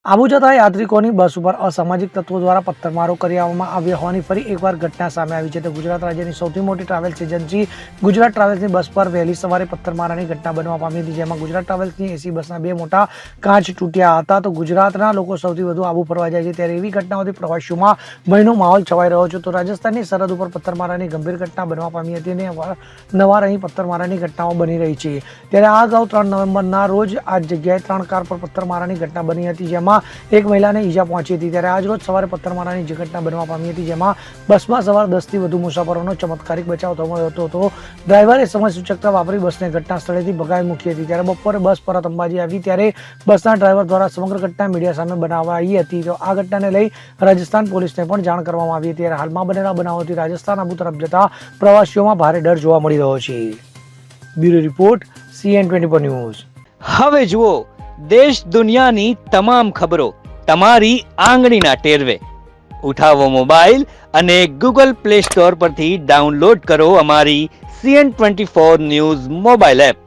આબુ જતા યાત્રિકોની બસ ઉપર અસામાજિક તત્વો દ્વારા પથ્થરમારો કરવામાં આવ્યો હોવાની ફરી એકવાર ઘટના સામે આવી છે. તો ગુજરાત રાજ્યની સૌથી મોટી ટ્રાવેલ્સ એજન્સી ગુજરાત ટ્રાવેલ્સની બસ પર વહેલી સવારે પથ્થરમારાની ઘટના બનવા પામી હતી, જેમાં ગુજરાત ટ્રાવેલ્સની એસી બસના 2 મોટા કાચ તૂટ્યા હતા. તો ગુજરાતના લોકો સૌથી વધુ આબુ ફરવા જાય છે, ત્યારે એવી ઘટનાઓથી પ્રવાસીઓમાં ભયનો માહોલ છવાઈ રહ્યો છે. તો રાજસ્થાનની સરહદ ઉપર પથ્થરમારાની ગંભીર ઘટના બનવા પામી હતી અને અવારનવાર અહીં પથ્થરમારાની ઘટનાઓ બની રહી છે. ત્યારે આ અગાઉ 3 નવેમ્બરના રોજ આ જગ્યાએ 3 કાર પર પથ્થરમારાની ઘટના બની હતી, જેમાં એક મહિલાને ઈજા પહોંચી હતી. ત્યારે આજ રોજ સવારે પથ્થરમારાની જે ઘટના બનવા પામી હતી, જેમાં બસમાં સવાર 10 થી વધુ મુસાફરોનો ચમત્કારિક બચાવ થયો હતો. તો ડ્રાઈવરે સમય સૂચકતા વાપરી બસને ઘટના સ્થળેથી ભગાવી મૂકી હતી. ત્યારે બપોરે બસ પરત અંબાજી આવી ત્યારે બસના ડ્રાઈવર દ્વારા સમગ્ર ઘટના મીડિયા સામે બનાવાઈ હતી. તો આ ઘટનાને લઈ રાજસ્થાન પોલીસને પણ જાણ કરવામાં આવી હતી. ત્યારે હાલમાં બનેલા બનાવોથી રાજસ્થાન આબુ તરફ જતા પ્રવાસીઓમાં ભારે ડર જોવા મળી રહ્યો છે. Bureau report CN24 news. હવે જુઓ દેશ દુનિયાની તમામ ખબરો તમારી આંગળીના ટેરવે. ઉઠાવો મોબાઈલ અને Google Play Store પરથી ડાઉનલોડ કરો અમારી CN24 ન્યૂઝ મોબાઈલ એપ.